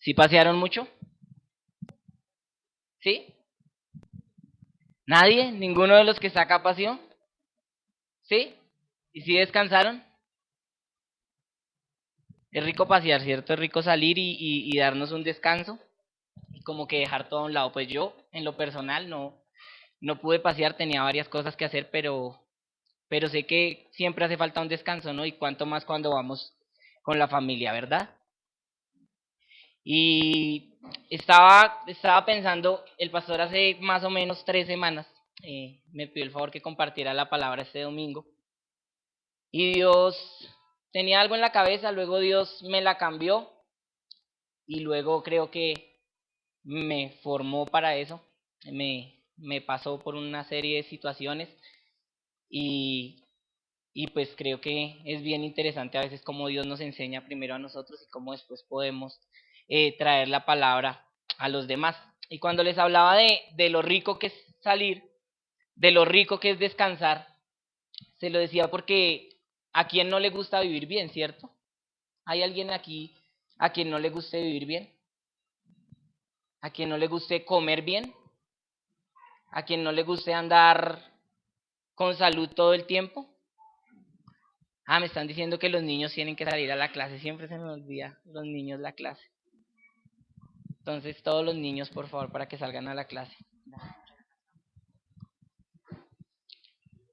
¿Sí pasearon mucho? ¿Sí? ¿Nadie? ¿Ninguno de los que está acá paseó? ¿Sí? ¿Y si descansaron? Es rico pasear, ¿cierto? Es rico salir y darnos un descanso y como que dejar todo a un lado. Pues yo, en lo personal, no pude pasear, tenía varias cosas que hacer, pero sé que siempre hace falta un descanso, ¿no? Y cuánto más cuando vamos con la familia, ¿verdad? Y estaba pensando, el pastor hace más o menos 3 semanas me pidió el favor que compartiera la palabra este domingo. Y Dios tenía algo en la cabeza, luego Dios me la cambió y luego creo que me formó para eso, me pasó por una serie de situaciones y, y pues creo que es bien interesante a veces cómo Dios nos enseña primero a nosotros y cómo después podemos traer la palabra a los demás. Y cuando les hablaba de lo rico que es salir, de lo rico que es descansar, se lo decía porque a quien no le gusta vivir bien, ¿cierto? ¿Hay alguien aquí a quien no le guste vivir bien? ¿A quien no le guste comer bien? ¿A quien no le guste andar con salud todo el tiempo? Ah, me están diciendo que los niños tienen que salir a la clase. Siempre se me olvida los niños la clase. Entonces, todos los niños, por favor, para que salgan a la clase.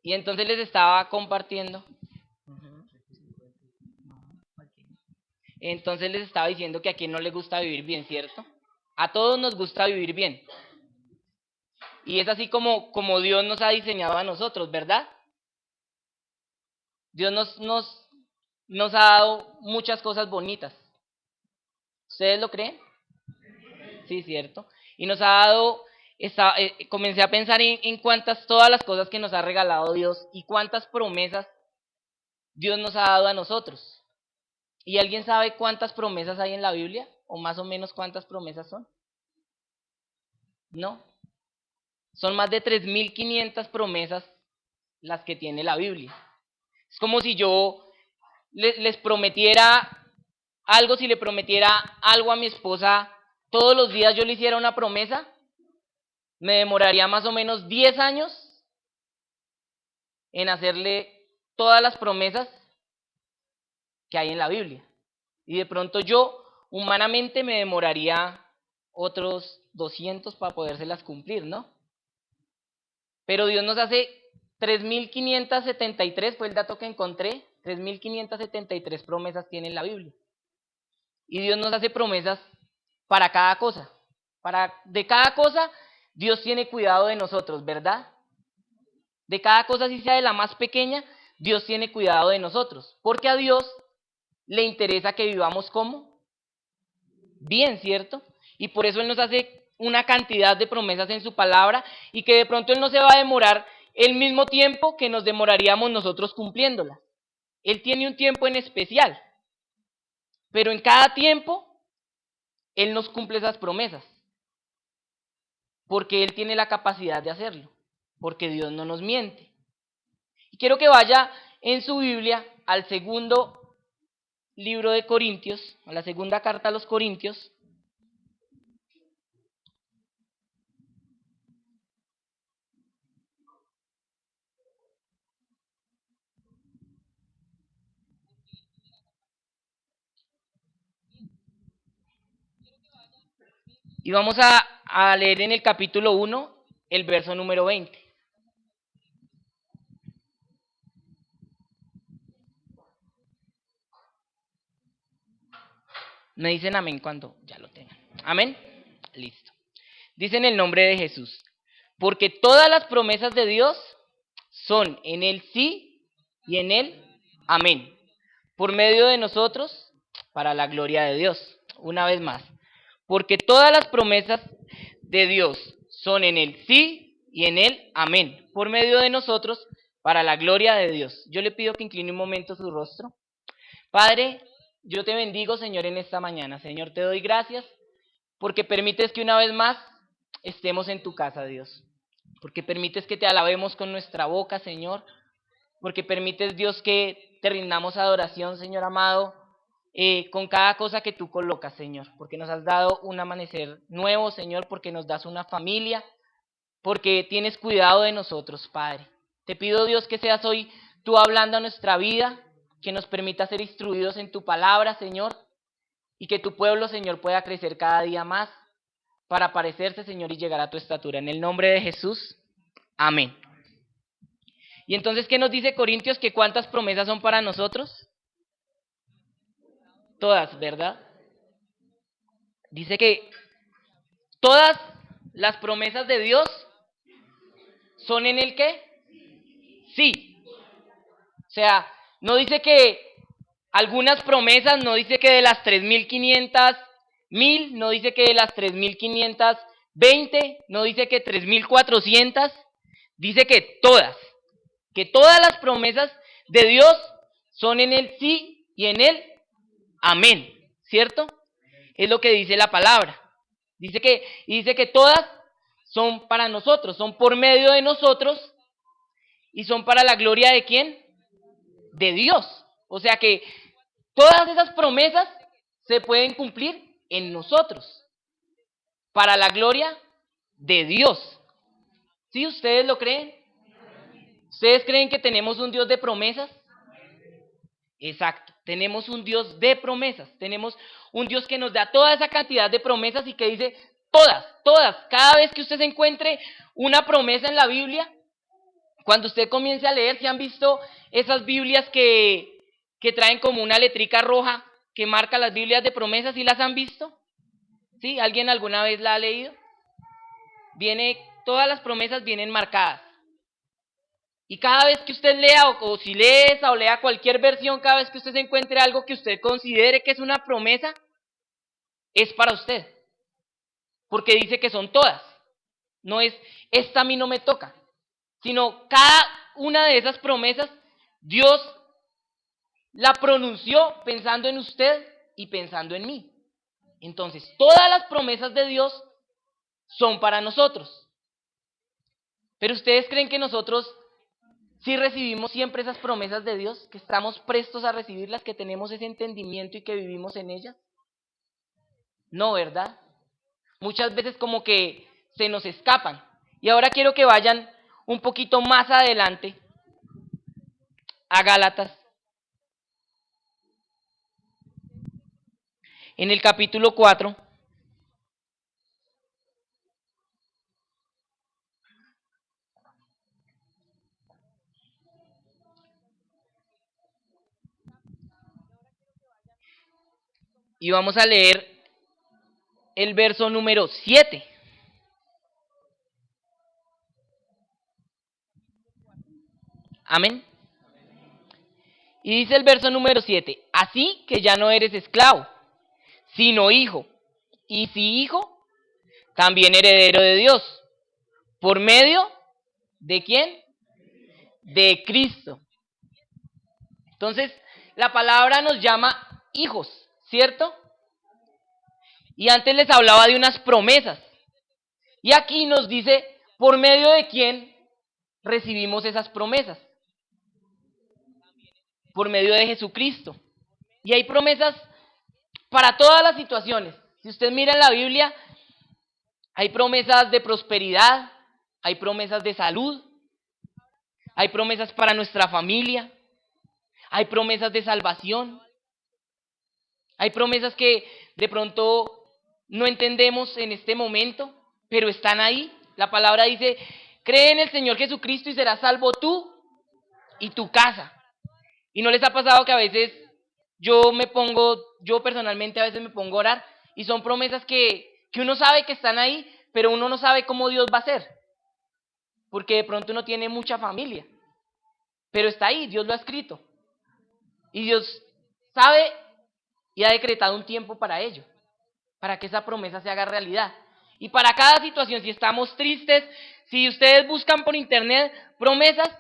Y entonces les estaba compartiendo. Entonces les estaba diciendo que a quien no le gusta vivir bien, ¿cierto? A todos nos gusta vivir bien. Y es así como Dios nos ha diseñado a nosotros, ¿verdad? Dios nos ha dado muchas cosas bonitas. ¿Ustedes lo creen? Sí, cierto. Y nos ha dado, comencé a pensar en todas las cosas que nos ha regalado Dios y cuántas promesas Dios nos ha dado a nosotros. ¿Y alguien sabe cuántas promesas hay en la Biblia? ¿O más o menos cuántas promesas son? No. Son más de 3.500 promesas las que tiene la Biblia. Es como si yo les prometiera algo, si le prometiera algo a mi esposa, todos los días yo le hiciera una promesa, me demoraría más o menos 10 años en hacerle todas las promesas que hay en la Biblia. Y de pronto yo, humanamente, me demoraría otros 200 para podérselas cumplir, ¿no? Pero Dios nos hace 3.573, fue el dato que encontré, 3.573 promesas tiene en la Biblia. Y Dios nos hace promesas para cada cosa. De cada cosa, Dios tiene cuidado de nosotros, ¿verdad? De cada cosa, si sea de la más pequeña, Dios tiene cuidado de nosotros. Porque a Dios le interesa que vivamos como bien, ¿cierto? Y por eso Él nos hace una cantidad de promesas en su palabra y que de pronto Él no se va a demorar el mismo tiempo que nos demoraríamos nosotros cumpliéndolas. Él tiene un tiempo en especial, pero en cada tiempo Él nos cumple esas promesas, porque Él tiene la capacidad de hacerlo, porque Dios no nos miente. Y quiero que vaya en su Biblia al segundo libro de Corintios, a la segunda carta a los Corintios. Y vamos a leer en el capítulo 1, el verso número 20. Me dicen amén cuando ya lo tengan. Amén. Listo. Dicen el nombre de Jesús. Porque todas las promesas de Dios son en el sí y en el amén. Por medio de nosotros, para la gloria de Dios. Una vez más. Porque todas las promesas de Dios son en el sí y en el amén. Por medio de nosotros, para la gloria de Dios. Yo le pido que incline un momento su rostro. Padre, yo te bendigo, Señor, en esta mañana. Señor, te doy gracias porque permites que una vez más estemos en tu casa, Dios. Porque permites que te alabemos con nuestra boca, Señor. Porque permites, Dios, que te rindamos adoración, Señor amado. con cada cosa que tú colocas, Señor, porque nos has dado un amanecer nuevo, Señor, porque nos das una familia, porque tienes cuidado de nosotros, Padre. Te pido, Dios, que seas hoy tú hablando a nuestra vida, que nos permita ser instruidos en tu palabra, Señor, y que tu pueblo, Señor, pueda crecer cada día más para parecerse, Señor, y llegar a tu estatura. En el nombre de Jesús, amén. Y entonces, ¿qué nos dice Corintios? Que cuántas promesas son para nosotros. Todas, ¿verdad? Dice que todas las promesas de Dios son en el qué? Sí. O sea, no dice que algunas promesas, no dice que de las 3.500, 1.000, no dice que de las 3.520, no dice que 3.400, dice que todas las promesas de Dios son en el sí y en el amén, ¿cierto? Es lo que dice la palabra. Dice que todas son para nosotros, son por medio de nosotros y son para la gloria de ¿quién? De Dios. O sea que todas esas promesas se pueden cumplir en nosotros, para la gloria de Dios. ¿Sí? ¿Ustedes lo creen? ¿Ustedes creen que tenemos un Dios de promesas? Exacto, tenemos un Dios de promesas, tenemos un Dios que nos da toda esa cantidad de promesas y que dice todas, cada vez que usted se encuentre una promesa en la Biblia, cuando usted comience a leer, ¿se han visto esas Biblias que traen como una letrica roja que marca las Biblias de promesas? ¿Sí las han visto? ¿Sí? ¿Alguien alguna vez la ha leído? Todas las promesas vienen marcadas. Y cada vez que usted lea, o si lee esa o lea cualquier versión, cada vez que usted se encuentre algo que usted considere que es una promesa, es para usted. Porque dice que son todas. No es, esta a mí no me toca. Sino cada una de esas promesas, Dios la pronunció pensando en usted y pensando en mí. Entonces, todas las promesas de Dios son para nosotros. Pero ustedes creen que nosotros si recibimos siempre esas promesas de Dios, que estamos prestos a recibirlas, que tenemos ese entendimiento y que vivimos en ellas. No, ¿verdad? Muchas veces como que se nos escapan. Y ahora quiero que vayan un poquito más adelante a Gálatas, en el capítulo 4. Y vamos a leer el verso número 7. Amén. Y dice el verso número 7, así que ya no eres esclavo, sino hijo. Y si hijo, también heredero de Dios. ¿Por medio de quién? De Cristo. Entonces, la palabra nos llama hijos, ¿cierto? Y antes les hablaba de unas promesas. Y aquí nos dice, ¿por medio de quién recibimos esas promesas? Por medio de Jesucristo. Y hay promesas para todas las situaciones. Si usted mira en la Biblia, hay promesas de prosperidad, hay promesas de salud, hay promesas para nuestra familia, hay promesas de salvación, hay promesas que de pronto no entendemos en este momento, pero están ahí. La palabra dice, cree en el Señor Jesucristo y serás salvo tú y tu casa. ¿Y no les ha pasado que a veces yo personalmente a veces me pongo a orar y son promesas que uno sabe que están ahí, pero uno no sabe cómo Dios va a hacer? Porque de pronto uno tiene mucha familia, pero está ahí, Dios lo ha escrito. Y Dios sabe y ha decretado un tiempo para ello, para que esa promesa se haga realidad. Y para cada situación, si estamos tristes, si ustedes buscan por internet promesas,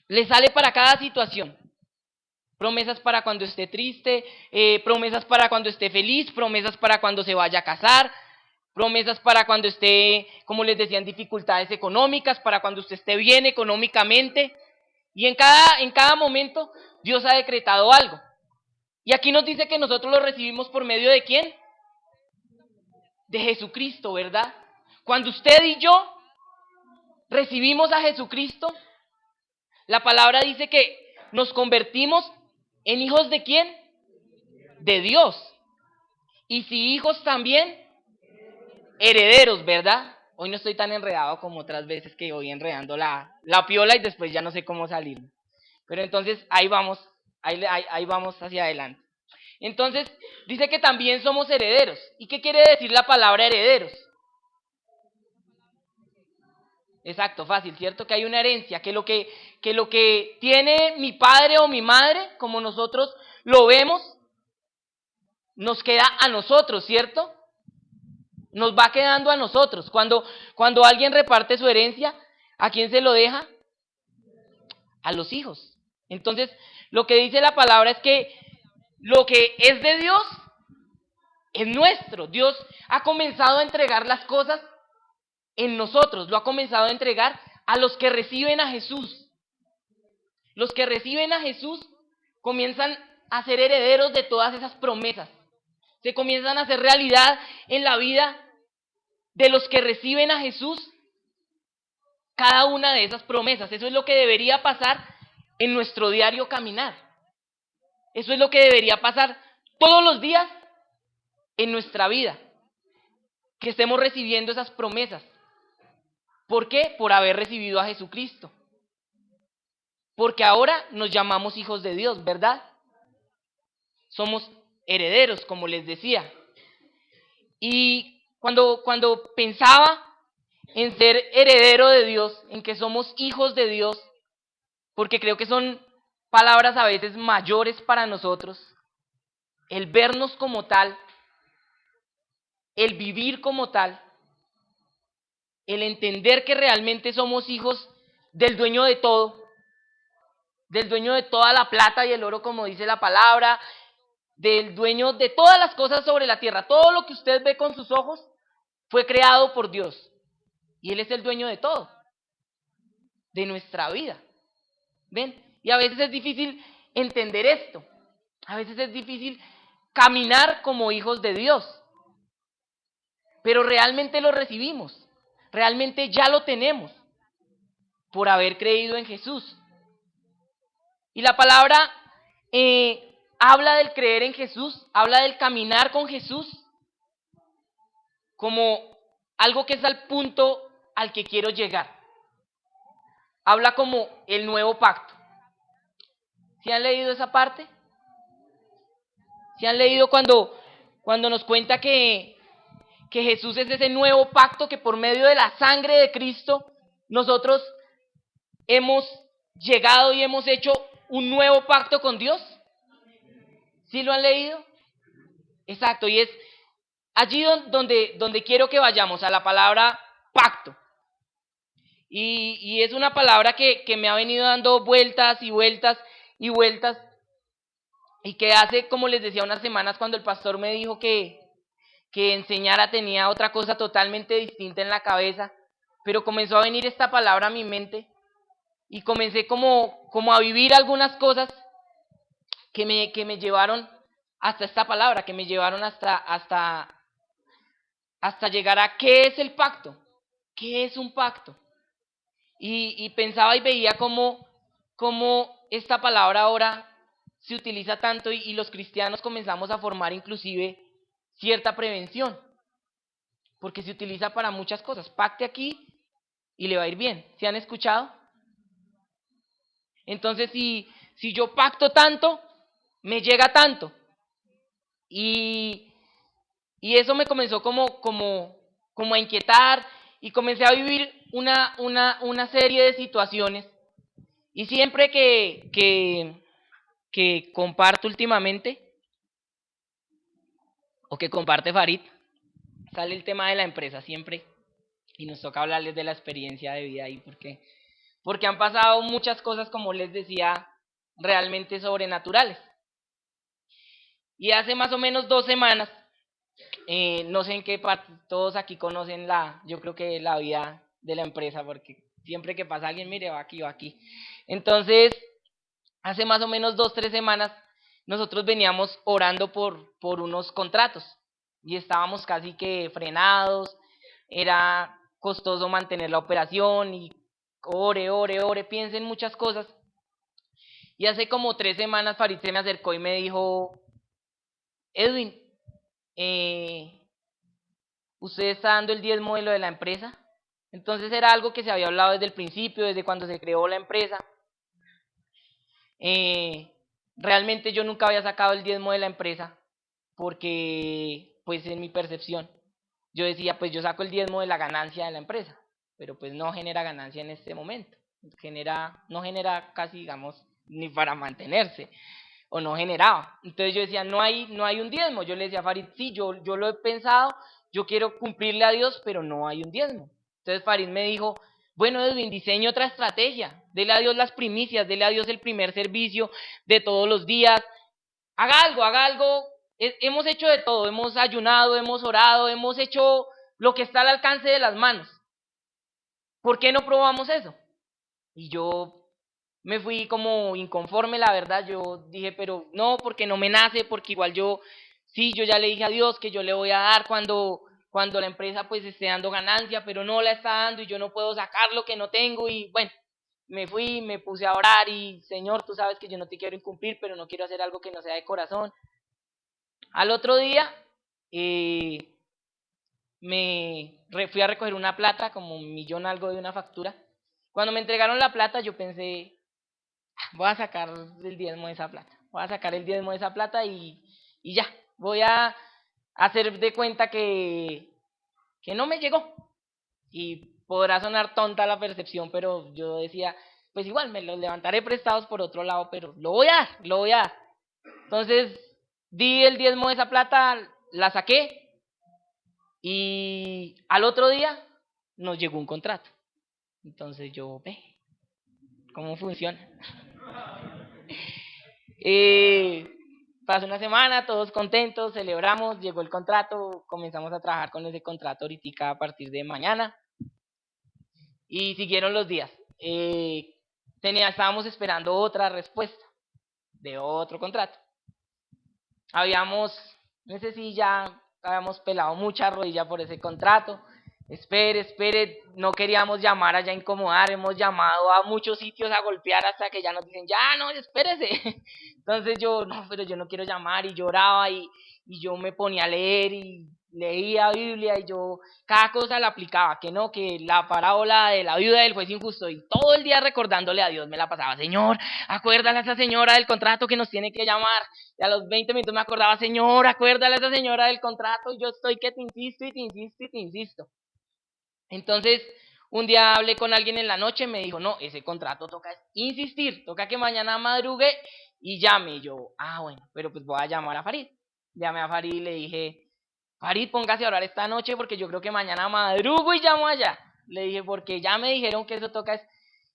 les sale para cada situación. Promesas para cuando esté triste, promesas para cuando esté feliz, promesas para cuando se vaya a casar, promesas para cuando esté, como les decía, en dificultades económicas, para cuando usted esté bien económicamente. Y en cada momento Dios ha decretado algo. Y aquí nos dice que nosotros lo recibimos por medio de ¿quién? De Jesucristo, ¿verdad? Cuando usted y yo recibimos a Jesucristo, la palabra dice que nos convertimos en hijos de ¿quién? De Dios. Y si hijos también, herederos, ¿verdad? Hoy no estoy tan enredado como otras veces que voy enredando la piola y después ya no sé cómo salir. Pero entonces ahí vamos, ahí vamos hacia adelante. Entonces dice que también somos herederos. ¿Y qué quiere decir la palabra herederos? Exacto, fácil, ¿cierto? Que hay una herencia, que lo que tiene mi padre o mi madre, como nosotros lo vemos, nos queda a nosotros, ¿cierto? Nos va quedando a nosotros. Cuando alguien reparte su herencia, ¿a quién se lo deja? A los hijos. Entonces, lo que dice la palabra es que lo que es de Dios es nuestro. Dios ha comenzado a entregar las cosas en nosotros, lo ha comenzado a entregar a los que reciben a Jesús. Los que reciben a Jesús comienzan a ser herederos de todas esas promesas. Se comienzan a hacer realidad en la vida de los que reciben a Jesús cada una de esas promesas. Eso es lo que debería pasar en nuestro diario caminar. Eso es lo que debería pasar todos los días en nuestra vida. Que estemos recibiendo esas promesas. ¿Por qué? Por haber recibido a Jesucristo. Porque ahora nos llamamos hijos de Dios, ¿verdad? Somos herederos, como les decía. Y cuando pensaba en ser heredero de Dios, en que somos hijos de Dios, porque creo que son palabras a veces mayores para nosotros, el vernos como tal, el vivir como tal, el entender que realmente somos hijos del dueño de todo, del dueño de toda la plata y el oro, como dice la palabra, del dueño de todas las cosas sobre la tierra. Todo lo que usted ve con sus ojos fue creado por Dios. Y Él es el dueño de todo, de nuestra vida. ¿Ven? Y a veces es difícil entender esto. A veces es difícil caminar como hijos de Dios. Pero realmente lo recibimos. Realmente ya lo tenemos por haber creído en Jesús. Y la palabra habla del creer en Jesús, habla del caminar con Jesús como algo que es al punto al que quiero llegar. Habla como el nuevo pacto. ¿Sí han leído esa parte? ¿Sí han leído cuando nos cuenta que Jesús es ese nuevo pacto que por medio de la sangre de Cristo nosotros hemos llegado y hemos hecho un nuevo pacto con Dios? ¿Sí lo han leído? Exacto, y es allí donde quiero que vayamos, a la palabra pacto. Y es una palabra que me ha venido dando vueltas y vueltas y vueltas, y que hace, como les decía, unas semanas cuando el pastor me dijo que enseñara tenía otra cosa totalmente distinta en la cabeza, pero comenzó a venir esta palabra a mi mente y comencé como a vivir algunas cosas que me llevaron hasta esta palabra, que me llevaron hasta llegar a qué es el pacto, qué es un pacto. Y pensaba y veía cómo esta palabra ahora se utiliza tanto y los cristianos comenzamos a formar inclusive cierta prevención, porque se utiliza para muchas cosas. Pacte aquí y le va a ir bien. ¿Se han escuchado? Entonces, si yo pacto tanto, me llega tanto. Y eso me comenzó como a inquietar y comencé a vivir una serie de situaciones. Y siempre que comparto últimamente, o que comparte Farid, sale el tema de la empresa siempre. Y nos toca hablarles de la experiencia de vida ahí, porque han pasado muchas cosas, como les decía, realmente sobrenaturales. Y hace más o menos 2 semanas, no sé en qué parte, todos aquí conocen yo creo que la vida de la empresa, porque siempre que pasa alguien, mire, va aquí, va aquí. Entonces, hace más o menos 2, 3 semanas, nosotros veníamos orando por unos contratos y estábamos casi que frenados, era costoso mantener la operación y ore, piensen muchas cosas. Y hace como 3 semanas Farid se me acercó y me dijo, Edwin, ¿usted está dando el diezmo de lo de la empresa? Entonces era algo que se había hablado desde el principio, desde cuando se creó la empresa. Realmente yo nunca había sacado el diezmo de la empresa porque, pues en mi percepción, yo decía, pues yo saco el diezmo de la ganancia de la empresa, pero pues no genera ganancia en este momento. No genera casi, digamos, ni para mantenerse, o no generaba. Entonces yo decía, no hay un diezmo. Yo le decía a Farid, sí, yo lo he pensado, yo quiero cumplirle a Dios, pero no hay un diezmo. Entonces Farid me dijo, bueno, Edwin, diseñe otra estrategia, dele a Dios las primicias, dele a Dios el primer servicio de todos los días, haga algo. Hemos hecho de todo, hemos ayunado, hemos orado, hemos hecho lo que está al alcance de las manos. ¿Por qué no probamos eso? Y yo me fui como inconforme, la verdad. Yo dije, pero no, porque no me nace, porque igual sí, yo ya le dije a Dios que yo le voy a dar cuando la empresa pues esté dando ganancia, pero no la está dando y yo no puedo sacar lo que no tengo. Y bueno, me fui, me puse a orar y Señor, tú sabes que yo no te quiero incumplir, pero no quiero hacer algo que no sea de corazón. Al otro día fui a recoger una plata, como 1.000.000 algo de una factura. Cuando me entregaron la plata yo pensé, voy a sacar el diezmo de esa plata, voy a sacar el diezmo de esa plata y ya, voy a hacer de cuenta que no me llegó. Y podrá sonar tonta la percepción, pero yo decía, pues igual me los levantaré prestados por otro lado, pero lo voy a dar. Entonces di el diezmo de esa plata, la saqué y al otro día nos llegó un contrato. Entonces yo, ve, ¿cómo funciona? Pasó una semana, todos contentos, celebramos, llegó el contrato, comenzamos a trabajar con ese contrato ahorita a partir de mañana y siguieron los días. Estábamos esperando otra respuesta de otro contrato. No sé si ya habíamos pelado mucha rodilla por ese contrato. Espere, no queríamos llamar allá a incomodar, hemos llamado a muchos sitios a golpear hasta que ya nos dicen, ya no, espérese. Entonces yo, no, pero yo no quiero llamar, y lloraba y yo me ponía a leer y leía Biblia y yo cada cosa la aplicaba, que no, que la parábola de la viuda del juez injusto, y todo el día recordándole a Dios me la pasaba, Señor, acuérdale a esa señora del contrato que nos tiene que llamar. Y a los 20 minutos me acordaba, Señor, acuérdale a esa señora del contrato, y yo estoy que te insisto y te insisto y te insisto. Entonces, un día hablé con alguien en la noche y me dijo, no, ese contrato toca insistir, toca que mañana madrugue y llame. Y yo, bueno, pero pues voy a llamar a Farid. Llamé a Farid y le dije, Farid, póngase a orar esta noche porque yo creo que mañana madrugo y llamo allá. Le dije, porque ya me dijeron que eso toca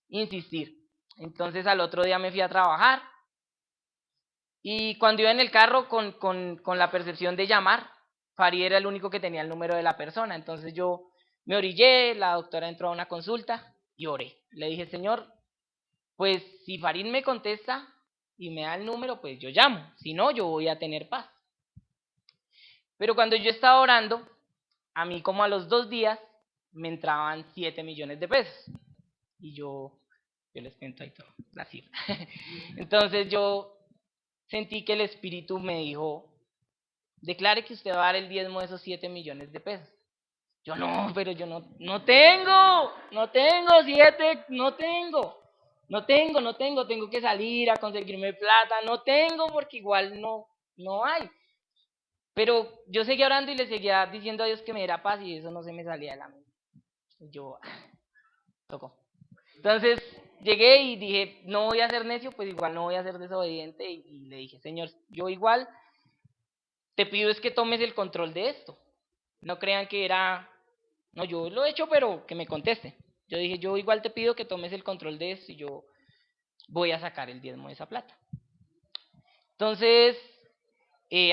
insistir. Entonces al otro día me fui a trabajar y cuando iba en el carro con la percepción de llamar, Farid era el único que tenía el número de la persona. Entonces yo me orillé, la doctora entró a una consulta y oré. Le dije, Señor, pues si Farid me contesta y me da el número, pues yo llamo. Si no, yo voy a tener paz. Pero cuando yo estaba orando, a mí como a los 2 días me entraban 7 millones de pesos. Y yo les cuento ahí todo, la cifra. Entonces yo sentí que el Espíritu me dijo, declare que usted va a dar el diezmo de esos 7 millones de pesos. Yo no, pero yo no tengo 7, tengo que salir a conseguirme plata, no tengo porque igual no hay. Pero yo seguía orando y le seguía diciendo a Dios que me diera paz y eso no se me salía de la mente. Yo, tocó. Entonces llegué y dije, no voy a ser necio, pues igual no voy a ser desobediente y le dije, Señor, yo igual te pido es que tomes el control de esto. No crean que no, yo lo he hecho, pero que me conteste. Yo dije, yo igual te pido que tomes el control de esto y yo voy a sacar el diezmo de esa plata. Entonces,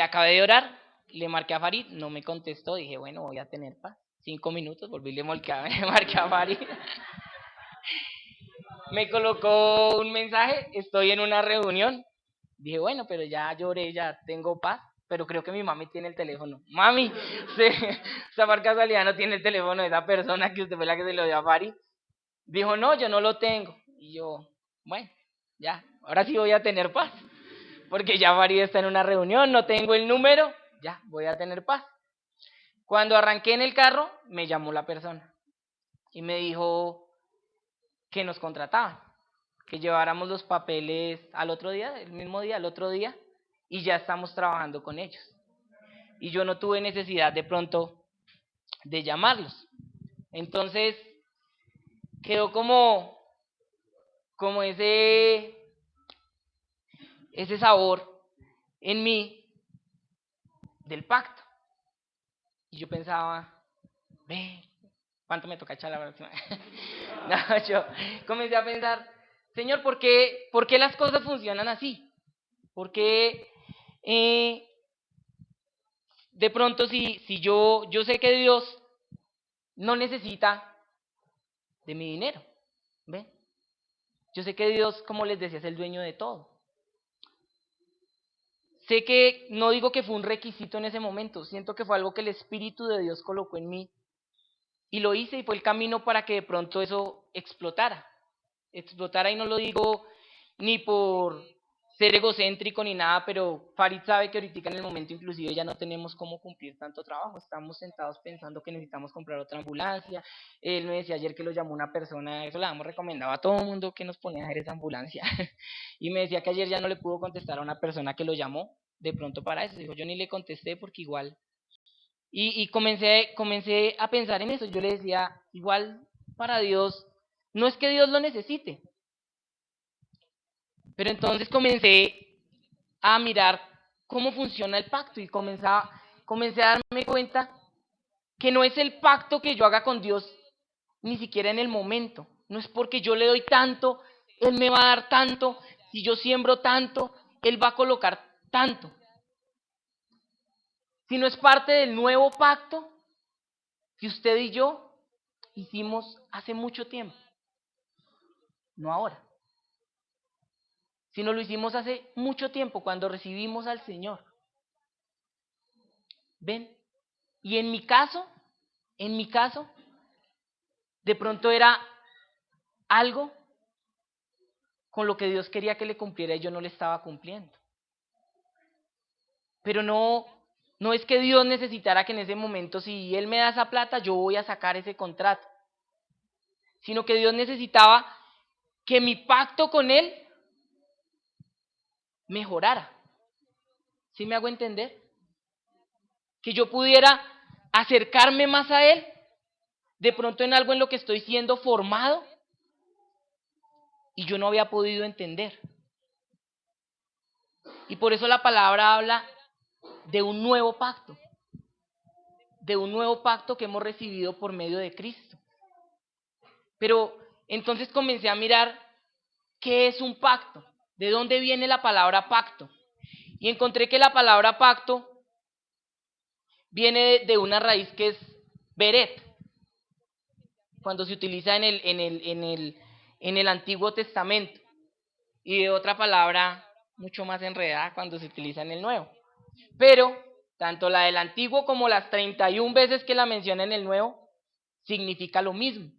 acabé de orar, le marqué a Farid, no me contestó, dije, bueno, voy a tener paz. 5 minutos, volví y le marqué a Farid. Me colocó un mensaje, estoy en una reunión, Dije, bueno, pero ya lloré, ya tengo paz, pero creo que mi mami tiene el teléfono. Mami, usted por casualidad no tiene el teléfono de esa persona que usted fue la que se lo dio a Fari. Dijo, no, yo no lo tengo. Y yo, bueno, ya, ahora sí voy a tener paz, porque ya Fari está en una reunión, no tengo el número, ya, voy a tener paz. Cuando arranqué en el carro, me llamó la persona y me dijo que nos contrataban, que lleváramos los papeles al otro día, el mismo día, al otro día, y ya estamos trabajando con ellos. Y yo no tuve necesidad de pronto de llamarlos. Entonces quedó como ese sabor en mí del pacto. Y yo pensaba, ve, ¿cuánto me toca echar la próxima? No, yo comencé a pensar, Señor, ¿por qué las cosas funcionan así? ¿Por qué de pronto si yo sé que Dios no necesita de mi dinero? ¿Ven? Yo sé que Dios, como les decía, es el dueño de todo. Sé que no digo que fue un requisito en ese momento, siento que fue algo que el Espíritu de Dios colocó en mí y lo hice y fue el camino para que de pronto eso explotara. Explotara, y no lo digo ni por ser egocéntrico ni nada, pero Farid sabe que ahorita en el momento inclusive ya no tenemos cómo cumplir tanto trabajo, estamos sentados pensando que necesitamos comprar otra ambulancia. Él me decía ayer que lo llamó una persona, eso le hemos recomendado a todo el mundo que nos ponía a hacer esa ambulancia, y me decía que ayer ya no le pudo contestar a una persona que lo llamó de pronto para eso. Dijo, yo ni le contesté porque igual, y comencé a pensar en eso. Yo le decía, igual para Dios, no es que Dios lo necesite, pero entonces comencé a mirar cómo funciona el pacto y comencé a darme cuenta que no es el pacto que yo haga con Dios ni siquiera en el momento. No es porque yo le doy tanto, Él me va a dar tanto. Si yo siembro tanto, Él va a colocar tanto. Sino es parte del nuevo pacto que usted y yo hicimos hace mucho tiempo. No ahora, sino lo hicimos hace mucho tiempo cuando recibimos al Señor. ¿Ven? Y en mi caso, de pronto era algo con lo que Dios quería que le cumpliera y yo no le estaba cumpliendo. Pero no es que Dios necesitara que en ese momento, si Él me da esa plata, yo voy a sacar ese contrato, sino que Dios necesitaba que mi pacto con Él mejorara. ¿Sí me hago entender? Que yo pudiera acercarme más a Él, de pronto en algo en lo que estoy siendo formado y yo no había podido entender. Y por eso la palabra habla de un nuevo pacto que hemos recibido por medio de Cristo. Pero entonces comencé a mirar qué es un pacto, de dónde viene la palabra pacto. Y encontré que la palabra pacto viene de una raíz que es beret, cuando se utiliza en el Antiguo Testamento, y de otra palabra mucho más enredada cuando se utiliza en el Nuevo. Pero tanto la del Antiguo como las 31 veces que la menciona en el Nuevo significa lo mismo.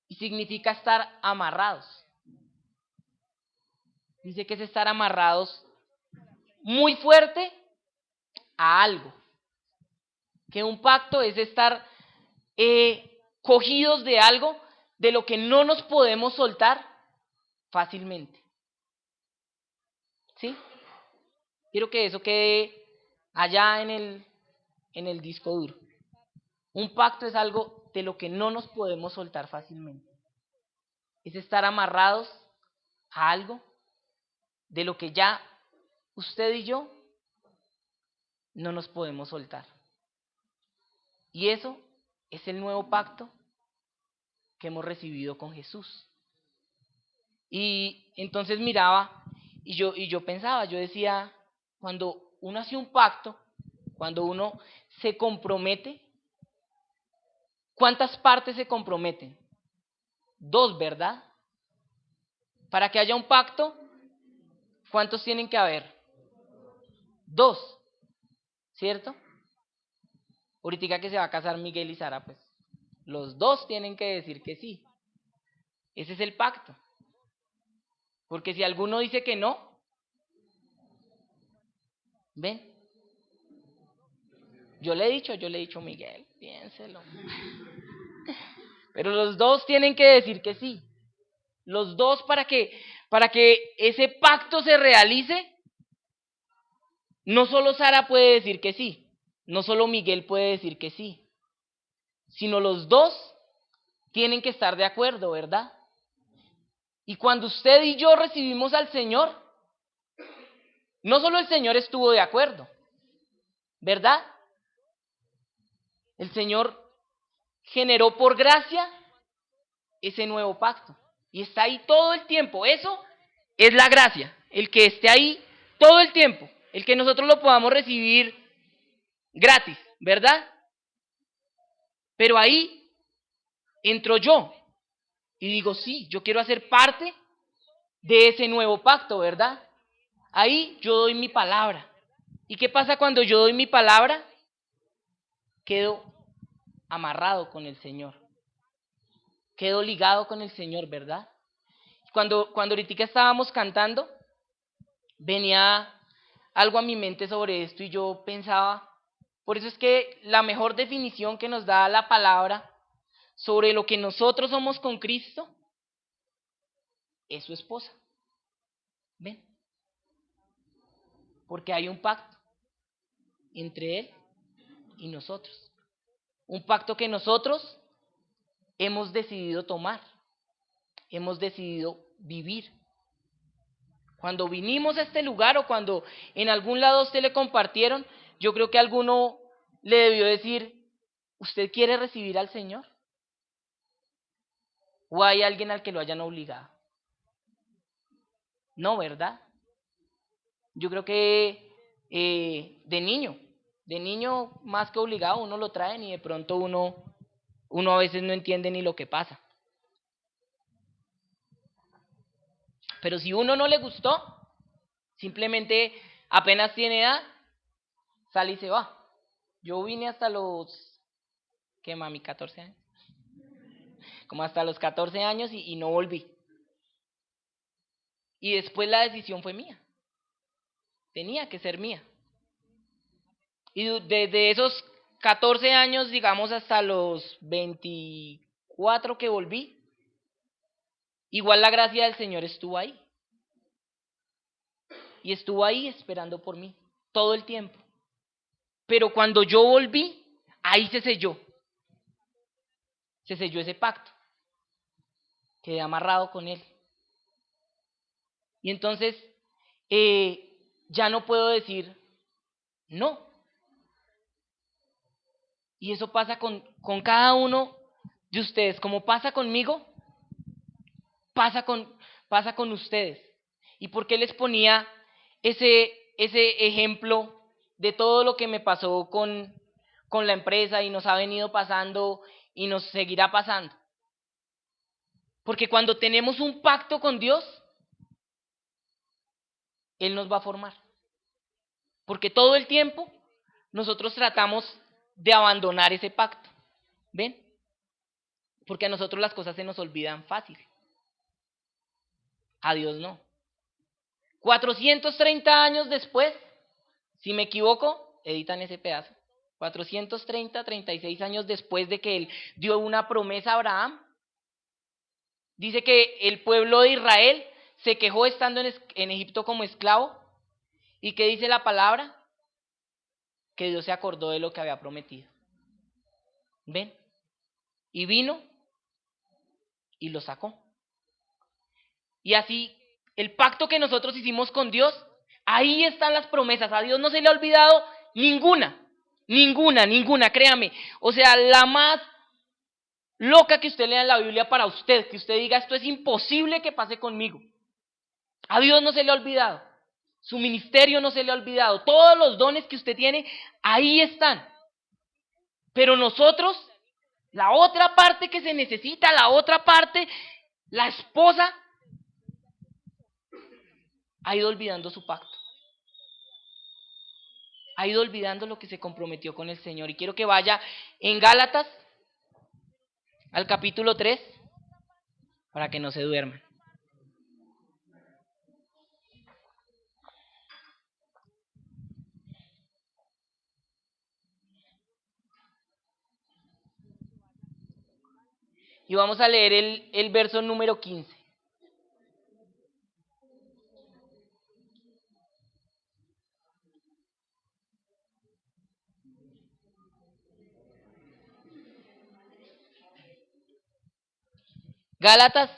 Y significa estar amarrados. Dice que es estar amarrados muy fuerte a algo. Que un pacto es estar cogidos de algo de lo que no nos podemos soltar fácilmente. ¿Sí? Quiero que eso quede allá en el disco duro. Un pacto es algo de lo que no nos podemos soltar fácilmente. Es estar amarrados a algo de lo que ya usted y yo no nos podemos soltar. Y eso es el nuevo pacto que hemos recibido con Jesús. Y entonces miraba y yo pensaba, yo decía, cuando uno hace un pacto, cuando uno se compromete, ¿cuántas partes se comprometen? 2, ¿verdad? Para que haya un pacto, ¿Cuántos tienen que haber? 2, ¿cierto? Ahorita que se va a casar Miguel y Sara, pues los 2 tienen que decir que sí. Ese es el pacto. Porque si alguno dice que no, ven, yo le he dicho, Miguel, piénselo. Pero los 2 tienen que decir que sí. Los 2 para que ese pacto se realice, no solo Sara puede decir que sí, no solo Miguel puede decir que sí, sino los 2 tienen que estar de acuerdo, ¿verdad? Y cuando usted y yo recibimos al Señor, no solo el Señor estuvo de acuerdo, ¿verdad? El Señor generó por gracia ese nuevo pacto. Y está ahí todo el tiempo. Eso es la gracia. El que esté ahí todo el tiempo. El que nosotros lo podamos recibir gratis, ¿verdad? Pero ahí entro yo y digo, sí, yo quiero hacer parte de ese nuevo pacto, ¿verdad? Ahí yo doy mi palabra. ¿Y qué pasa cuando yo doy mi palabra? Quedo amarrado con el Señor. Quedo ligado con el Señor, ¿verdad? Cuando ahorita estábamos cantando, venía algo a mi mente sobre esto y yo pensaba, por eso es que la mejor definición que nos da la palabra sobre lo que nosotros somos con Cristo es su esposa. ¿Ven? Porque hay un pacto entre Él y nosotros. Un pacto que nosotros hemos decidido tomar, hemos decidido vivir. Cuando vinimos a este lugar o cuando en algún lado a usted le compartieron, yo creo que alguno le debió decir, ¿usted quiere recibir al Señor? ¿O hay alguien al que lo hayan obligado? No, ¿verdad? Yo creo que de niño más que obligado uno lo traen y de pronto uno a veces no entiende ni lo que pasa. Pero si uno no le gustó, simplemente apenas tiene edad, sale y se va. Yo vine hasta los, ¿qué mami? 14 años. Como hasta los 14 años y no volví. Y después la decisión fue mía. Tenía que ser mía. Y desde esos 14 años, digamos, hasta los 24 que volví, igual la gracia del Señor estuvo ahí. Y estuvo ahí esperando por mí todo el tiempo. Pero cuando yo volví, ahí se selló. Se selló ese pacto. Quedé amarrado con Él. Y entonces ya no puedo decir no. Y eso pasa con cada uno de ustedes. Como pasa conmigo, pasa con ustedes. ¿Y por qué les ponía ese ejemplo de todo lo que me pasó con la empresa y nos ha venido pasando y nos seguirá pasando? Porque cuando tenemos un pacto con Dios, Él nos va a formar. Porque todo el tiempo nosotros tratamos de abandonar ese pacto. ¿Ven? Porque a nosotros las cosas se nos olvidan fácil. A Dios no. 430 años después, si me equivoco, editan ese pedazo. 36 años después de que Él dio una promesa a Abraham, dice que el pueblo de Israel se quejó estando en Egipto como esclavo. ¿Y qué dice la palabra? Que Dios se acordó de lo que había prometido. ¿Ven? Y vino y lo sacó. Y así, el pacto que nosotros hicimos con Dios, ahí están las promesas. A Dios no se le ha olvidado ninguna, créame. O sea, la más loca que usted lea en la Biblia para usted, que usted diga, esto es imposible que pase conmigo. A Dios no se le ha olvidado. Su ministerio no se le ha olvidado. Todos los dones que usted tiene, ahí están. Pero nosotros, la otra parte que se necesita, la otra parte, la esposa, ha ido olvidando su pacto. Ha ido olvidando lo que se comprometió con el Señor. Y quiero que vaya en Gálatas al capítulo 3 para que no se duerman. Y vamos a leer el verso número 15. Gálatas,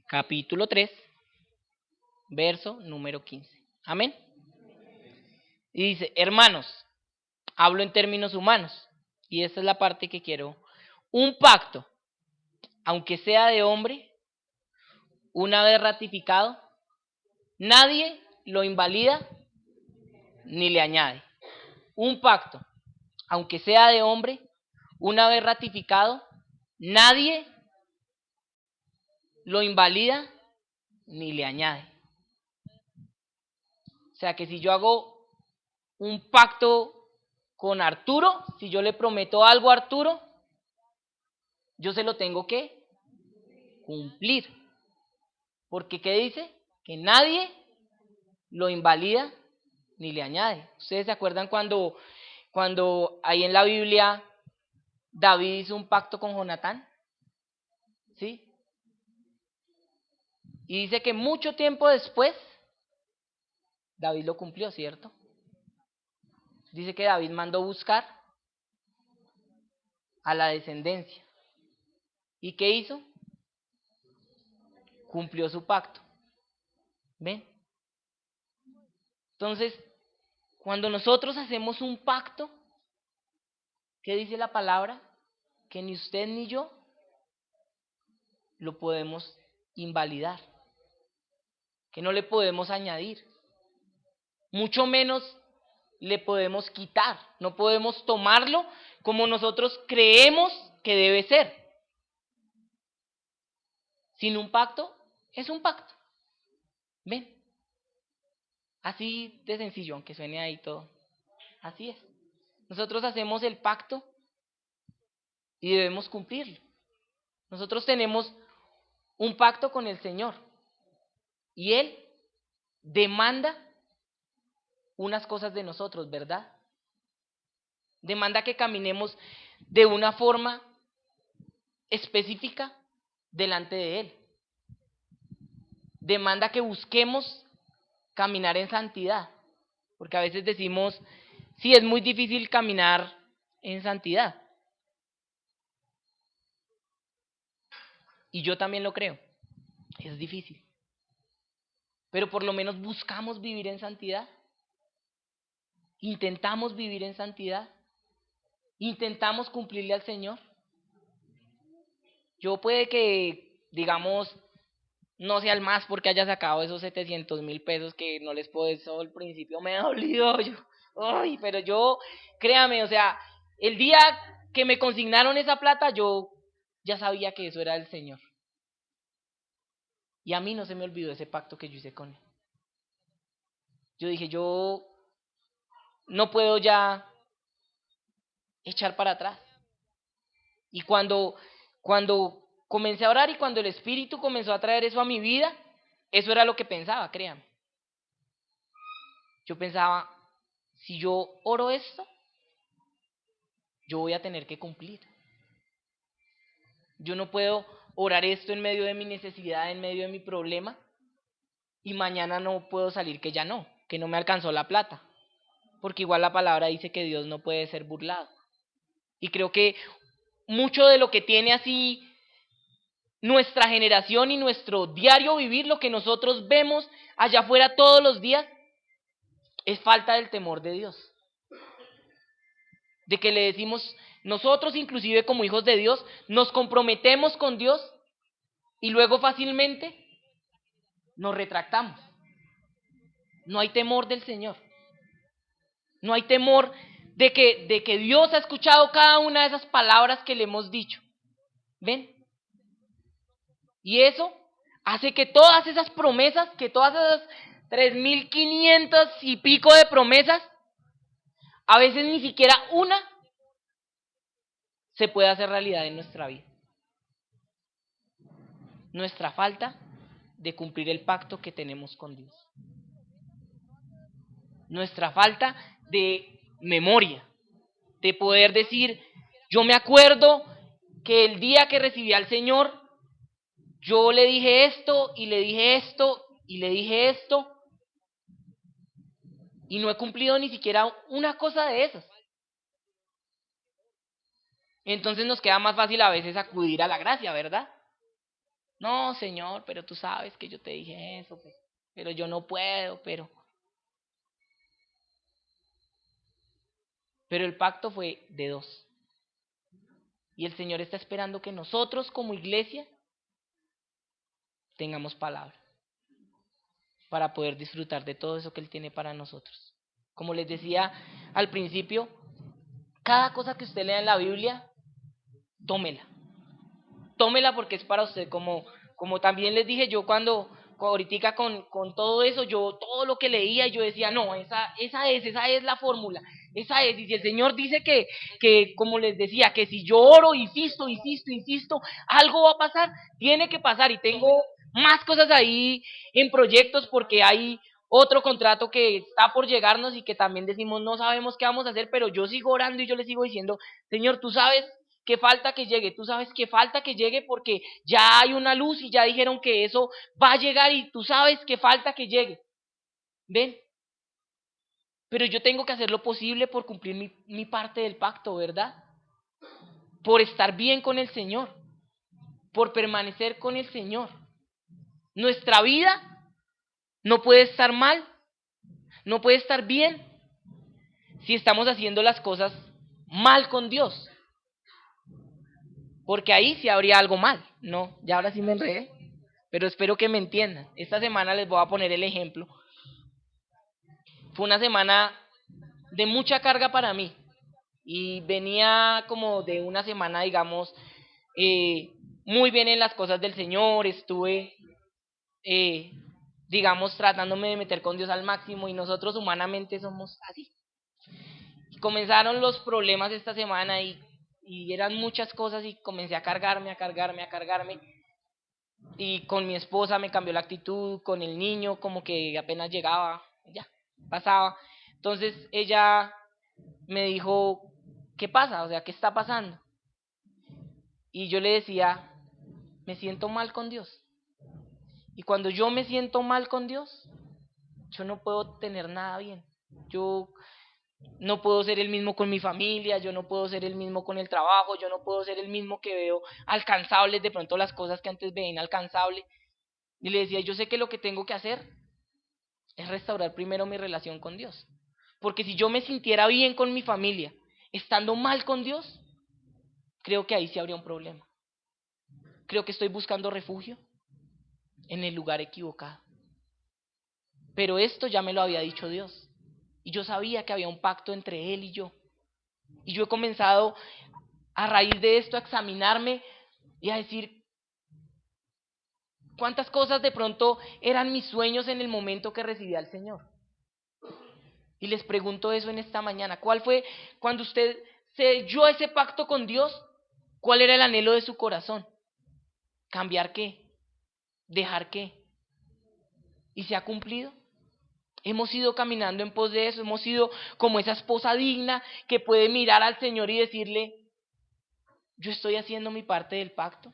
capítulo 3, verso número 15. Amén. Y dice, hermanos, hablo en términos humanos. Y esta es la parte que quiero. Un pacto, aunque sea de hombre, una vez ratificado, nadie lo invalida ni le añade. Un pacto, aunque sea de hombre, una vez ratificado, nadie lo invalida ni le añade. O sea que si yo hago un pacto con Arturo, si yo le prometo algo a Arturo, yo se lo tengo que cumplir. Porque ¿qué dice? Que nadie lo invalida ni le añade. ¿Ustedes se acuerdan cuando ahí en la Biblia David hizo un pacto con Jonatán? ¿Sí? Y dice que mucho tiempo después David lo cumplió, ¿cierto? Dice que David mandó buscar a la descendencia. ¿Y qué hizo? Cumplió su pacto. ¿Ven? Entonces, cuando nosotros hacemos un pacto, ¿qué dice la palabra? Que ni usted ni yo lo podemos invalidar, que no le podemos añadir, mucho menos le podemos quitar, no podemos tomarlo como nosotros creemos que debe ser. Sin un pacto, es un pacto. ¿Ven? Así de sencillo, aunque suene ahí todo. Así es. Nosotros hacemos el pacto y debemos cumplirlo. Nosotros tenemos un pacto con el Señor y Él demanda unas cosas de nosotros, ¿verdad? Demanda que caminemos de una forma específica delante de Él. Demanda que busquemos caminar en santidad, porque a veces decimos, sí, es muy difícil caminar en santidad. Y yo también lo creo, es difícil. Pero por lo menos buscamos vivir en santidad. Intentamos vivir en santidad. Intentamos cumplirle al Señor. Yo puede que, digamos, no sea el más porque haya sacado esos 700,000 pesos que no les puedo decir, al principio me ha dolido, ay, pero yo, créame, o sea, el día que me consignaron esa plata, yo ya sabía que eso era del Señor. Y a mí no se me olvidó ese pacto que yo hice con Él. Yo dije, yo no puedo ya echar para atrás. Y cuando comencé a orar y cuando el Espíritu comenzó a traer eso a mi vida, eso era lo que pensaba, créanme. Yo pensaba, si yo oro esto, yo voy a tener que cumplir. Yo no puedo orar esto en medio de mi necesidad, en medio de mi problema, y mañana no puedo salir que no me alcanzó la plata. Porque igual la palabra dice que Dios no puede ser burlado. Y creo que mucho de lo que tiene así nuestra generación y nuestro diario vivir, lo que nosotros vemos allá afuera todos los días, es falta del temor de Dios. De que le decimos, nosotros inclusive como hijos de Dios, nos comprometemos con Dios y luego fácilmente nos retractamos. No hay temor del Señor. No hay temor de que Dios ha escuchado cada una de esas palabras que le hemos dicho. ¿Ven? Y eso hace que todas esas promesas, que todas esas 3.500 y pico de promesas, a veces ni siquiera una se puede hacer realidad en nuestra vida. Nuestra falta de cumplir el pacto que tenemos con Dios. Nuestra falta de memoria, de poder decir, yo me acuerdo que el día que recibí al Señor, yo le dije esto, y le dije esto, y le dije esto, y no he cumplido ni siquiera una cosa de esas. Entonces nos queda más fácil a veces acudir a la gracia, ¿verdad? No, Señor, pero tú sabes que yo te dije eso, pero yo no puedo, Pero el pacto fue de dos. Y el Señor está esperando que nosotros como iglesia tengamos palabra para poder disfrutar de todo eso que Él tiene para nosotros. Como les decía al principio, cada cosa que usted lea en la Biblia, tómela. Tómela porque es para usted. Como también les dije, yo ahorita con todo eso, yo todo lo que leía, yo decía, no, esa es la fórmula, esa es. Y si el Señor dice que, como les decía, que si yo oro, insisto, algo va a pasar, tiene que pasar. Y tengo más cosas ahí en proyectos porque hay otro contrato que está por llegarnos y que también decimos, no sabemos qué vamos a hacer, pero yo sigo orando y yo le sigo diciendo, Señor, tú sabes que falta que llegue, tú sabes que falta que llegue porque ya hay una luz y ya dijeron que eso va a llegar y tú sabes que falta que llegue. ¿Ven? Pero yo tengo que hacer lo posible por cumplir mi parte del pacto, ¿verdad? Por estar bien con el Señor, por permanecer con el Señor. Nuestra vida no puede estar mal, no puede estar bien si estamos haciendo las cosas mal con Dios. Porque ahí sí habría algo mal, ¿no? Ya ahora sí me enredé, pero espero que me entiendan. Esta semana les voy a poner el ejemplo. Fue una semana de mucha carga para mí y venía como de una semana, digamos, eh, muy bien en las cosas del Señor, estuve, eh, digamos, tratándome de meter con Dios al máximo y nosotros humanamente somos así. Comenzaron los problemas esta semana y eran muchas cosas y comencé a cargarme. Y con mi esposa me cambió la actitud, con el niño como que apenas llegaba, ya, pasaba. Entonces ella me dijo, ¿qué pasa? O sea, ¿qué está pasando? Y yo le decía, me siento mal con Dios. Y cuando yo me siento mal con Dios, yo no puedo tener nada bien. Yo no puedo ser el mismo con mi familia, yo no puedo ser el mismo con el trabajo, yo no puedo ser el mismo que veo alcanzables de pronto las cosas que antes veía inalcanzables. Y le decía, yo sé que lo que tengo que hacer es restaurar primero mi relación con Dios. Porque si yo me sintiera bien con mi familia, estando mal con Dios, creo que ahí sí habría un problema. Creo que estoy buscando refugio en el lugar equivocado. Pero esto ya me lo había dicho Dios. Y yo sabía que había un pacto entre Él y yo. Y yo he comenzado a raíz de esto a examinarme y a decir cuántas cosas de pronto eran mis sueños en el momento que recibí al Señor. Y les pregunto eso en esta mañana. ¿Cuál fue cuando usted selló ese pacto con Dios? ¿Cuál era el anhelo de su corazón? ¿Cambiar qué? ¿Dejar qué? ¿Y se ha cumplido? Hemos ido caminando en pos de eso, hemos sido como esa esposa digna que puede mirar al Señor y decirle, yo estoy haciendo mi parte del pacto.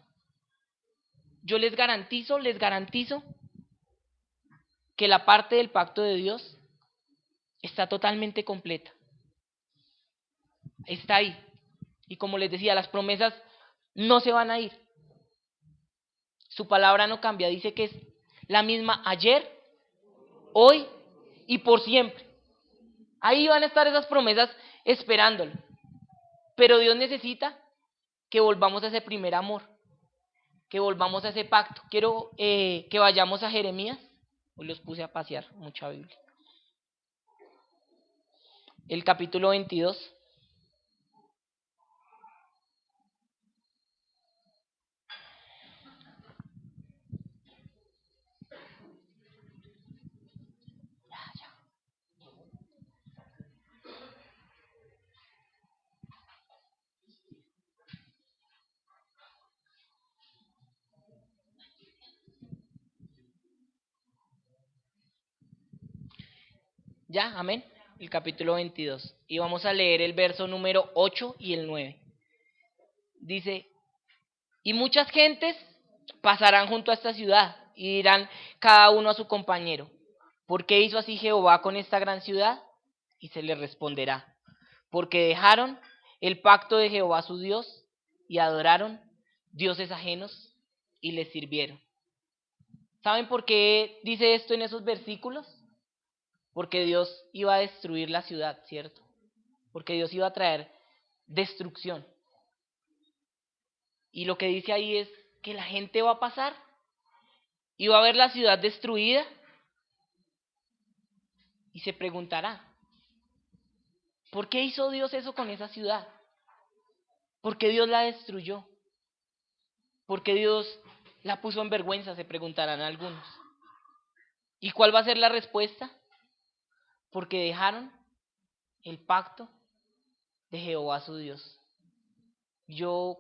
Yo les garantizo que la parte del pacto de Dios está totalmente completa. Está ahí. Y como les decía, las promesas no se van a ir. Su palabra no cambia, dice que es la misma ayer, hoy y por siempre. Ahí van a estar esas promesas esperándolo. Pero Dios necesita que volvamos a ese primer amor, que volvamos a ese pacto. Quiero que vayamos a Jeremías. Hoy los puse a pasear, mucha Biblia. El capítulo 22. ¿Ya? Amén. El capítulo 22. Y vamos a leer el verso número 8 y el 9. Dice, y muchas gentes pasarán junto a esta ciudad y dirán cada uno a su compañero, ¿por qué hizo así Jehová con esta gran ciudad? Y se les responderá, porque dejaron el pacto de Jehová su Dios y adoraron dioses ajenos y les sirvieron. ¿Saben por qué dice esto en esos versículos? Porque Dios iba a destruir la ciudad, ¿cierto? Porque Dios iba a traer destrucción. Y lo que dice ahí es que la gente va a pasar y va a ver la ciudad destruida y se preguntará, ¿por qué hizo Dios eso con esa ciudad? ¿Por qué Dios la destruyó? ¿Por qué Dios la puso en vergüenza? Se preguntarán algunos. ¿Y cuál va a ser la respuesta? Porque dejaron el pacto de Jehová su Dios. Yo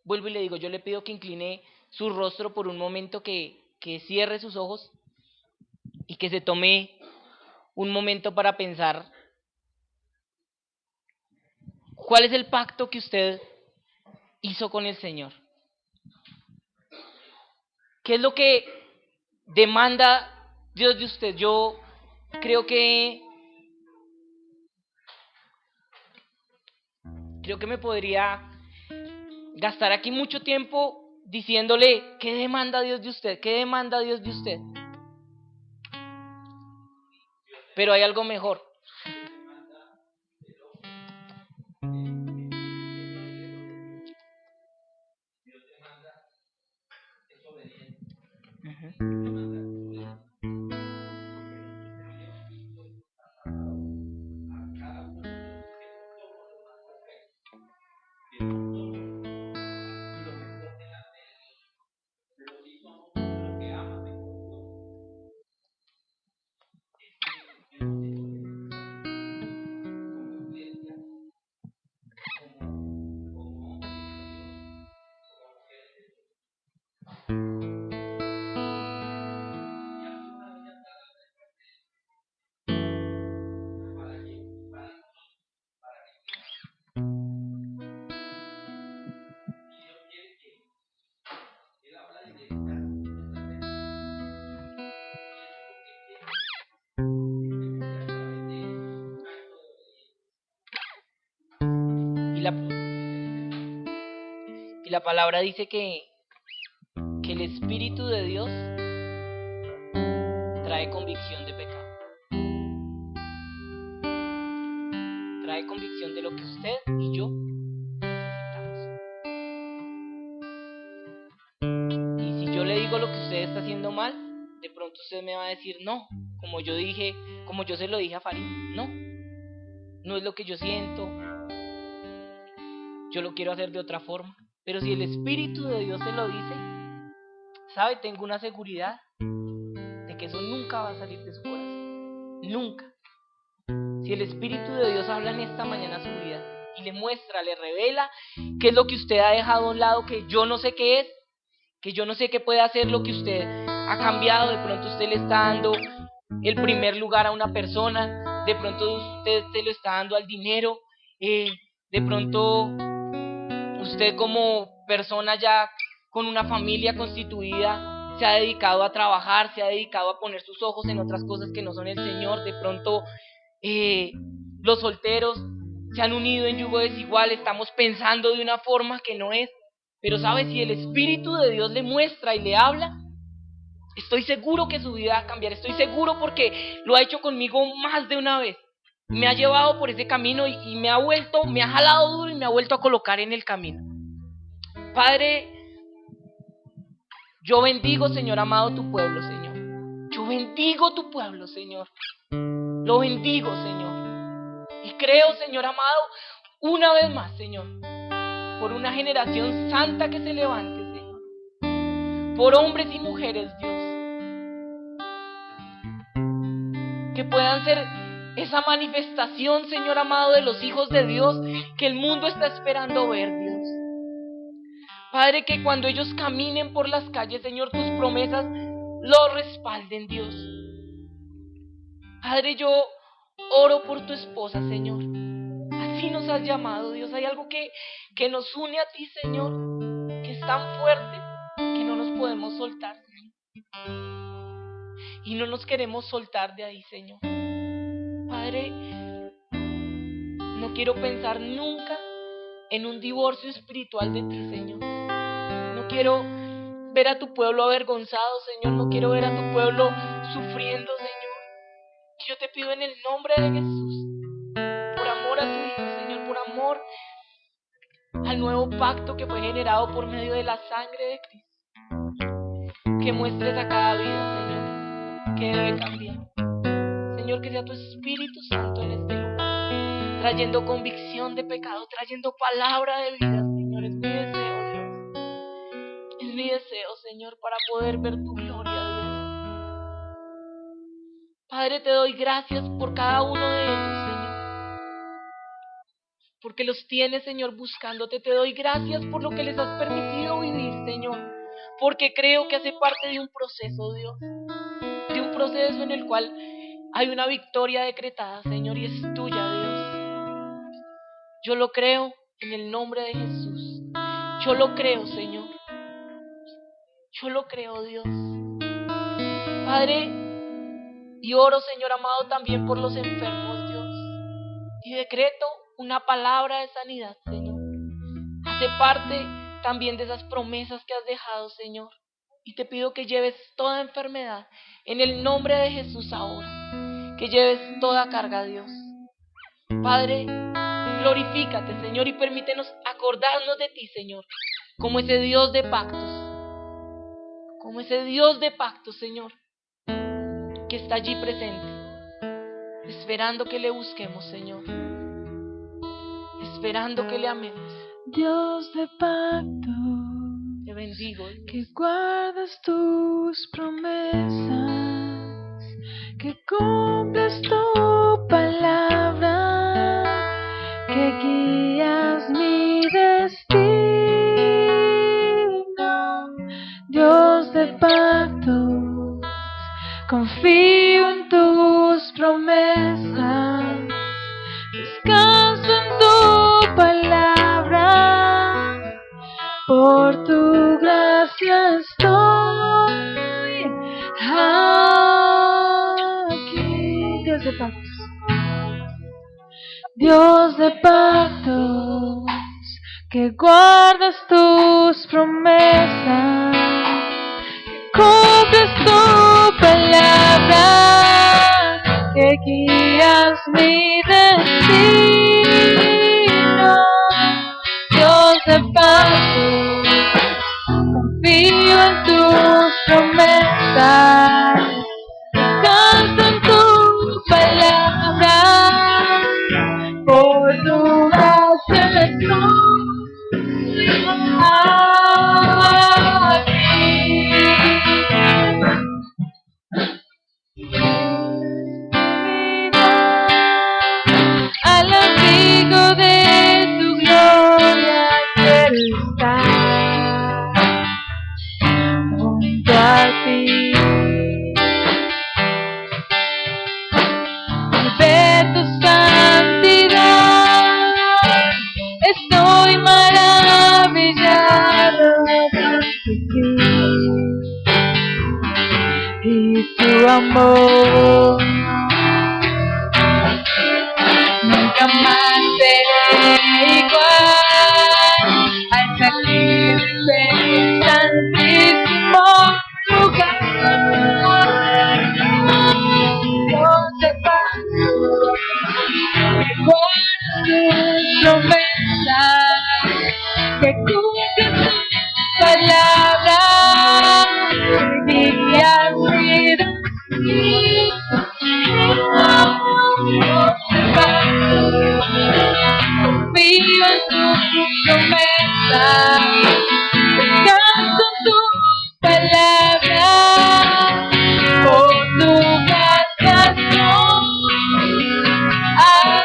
vuelvo y le digo, yo le pido que incline su rostro por un momento, que cierre sus ojos y que se tome un momento para pensar cuál es el pacto que usted hizo con el Señor. ¿Qué es lo que demanda Dios de usted? Yo creo que me podría gastar aquí mucho tiempo diciéndole qué demanda Dios de usted, qué demanda Dios de usted. Pero hay algo mejor. Uh-huh. Y la palabra dice que el Espíritu de Dios trae convicción de pecado. Trae convicción de lo que usted y yo necesitamos. Y si yo le digo lo que usted está haciendo mal, de pronto usted me va a decir no, como yo se lo dije a Farid, no es lo que yo siento, yo lo quiero hacer de otra forma. Pero si el Espíritu de Dios se lo dice, ¿sabe? Tengo una seguridad de que eso nunca va a salir de su corazón. Nunca. Si el Espíritu de Dios habla en esta mañana a su vida y le muestra, le revela qué es lo que usted ha dejado a un lado, que yo no sé qué es, que yo no sé qué puede hacer lo que usted ha cambiado, de pronto usted le está dando el primer lugar a una persona, de pronto usted se lo está dando al dinero, de pronto usted como persona ya con una familia constituida se ha dedicado a trabajar, se ha dedicado a poner sus ojos en otras cosas que no son el Señor. De pronto los solteros se han unido en yugo desigual, estamos pensando de una forma que no es. Pero sabe, si el Espíritu de Dios le muestra y le habla, estoy seguro que su vida va a cambiar. Estoy seguro porque lo ha hecho conmigo más de una vez. Me ha llevado por ese camino y me ha jalado duro y me ha vuelto a colocar en el camino. Padre, yo bendigo, Señor amado, tu pueblo, Señor. Yo bendigo tu pueblo, Señor. Lo bendigo, Señor. Y creo, Señor amado, una vez más, Señor, por una generación santa que se levante, Señor. Por hombres y mujeres, Dios, que puedan ser esa manifestación, Señor amado, de los hijos de Dios que el mundo está esperando ver, Dios. Padre, que cuando ellos caminen por las calles, Señor, tus promesas lo respalden, Dios. Padre, yo oro por tu esposa, Señor. Así nos has llamado, Dios. Hay algo que nos une a ti, Señor, que es tan fuerte que no nos podemos soltar, Señor. Y no nos queremos soltar de ahí, Señor. Padre, no quiero pensar nunca en un divorcio espiritual de ti, Señor. No quiero ver a tu pueblo avergonzado, Señor. No quiero ver a tu pueblo sufriendo, Señor. Yo te pido en el nombre de Jesús, por amor a tu Hijo, Señor, por amor al nuevo pacto que fue generado por medio de la sangre de Cristo, que muestres a cada vida, Señor, que debe cambiar. Señor, que sea tu Espíritu Santo en este lugar, trayendo convicción de pecado, trayendo palabra de vida, Señor. Es mi deseo, Dios. Es mi deseo, Señor, para poder ver tu gloria, Dios. Padre, te doy gracias por cada uno de ellos, Señor, porque los tienes, Señor, buscándote. Te doy gracias por lo que les has permitido vivir, Señor, porque creo que hace parte de un proceso, Dios, de un proceso en el cual hay una victoria decretada, Señor, y es tuya, Dios. Yo lo creo en el nombre de Jesús. Yo lo creo, Señor. Yo lo creo, Dios. Padre, y oro, Señor amado, también por los enfermos, Dios. Y decreto una palabra de sanidad, Señor. Hace parte también de esas promesas que has dejado, Señor. Y te pido que lleves toda enfermedad en el nombre de Jesús ahora. Que lleves toda carga, Dios. Padre, glorifícate, Señor, y permítenos acordarnos de ti, Señor, como ese Dios de pactos. Como ese Dios de pactos, Señor, que está allí presente, esperando que le busquemos, Señor, esperando que le amemos. Dios de pacto, te bendigo, Dios, que guardas tus promesas, que cumples tu palabra, que guías mi destino. Dios de pacto, confío en tus promesas, descanso en tu palabra, por tu gracia estoy aquí. Dios de pactos, Dios de pactos, que guardas tus promesas, cumples tu palabra, que guías mi destino. Dios de pactos, confío en tus promesas, descanso en tu palabra, por tu gracia estoy al abrigo de tu gloria quiero estar junto a ti, ver tu santidad, estoy maravillado de ti y tu amor. Nunca más seré igual al salir de santísimo lugar. Dios de pacto, que guardas tus promesas, que cumples tu palabra, que guías mi destino. Confío en tus promesas, descanso en tu palabra, por tu gracia estoy aquí.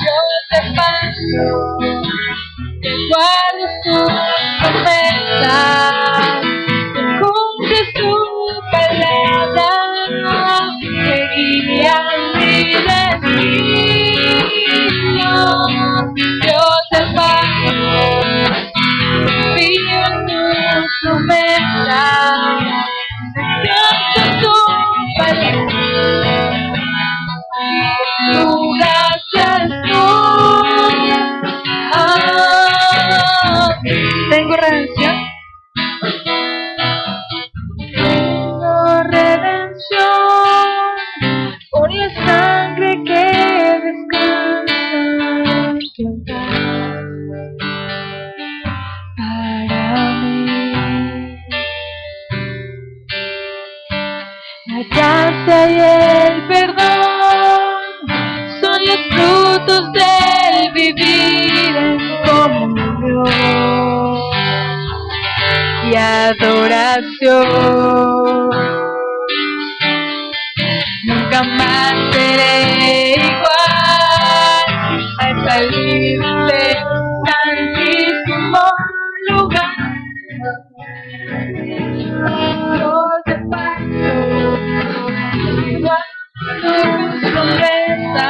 Dios de pacto, que guardas tus promesas, que cumples tu la sangre que descansa en tu altar para mí. La gracia y el perdón son los frutos del vivir en comunión y adoración. Nunca más seré igual al salir del santísimo lugar. Dios de pacto, igual tus promesas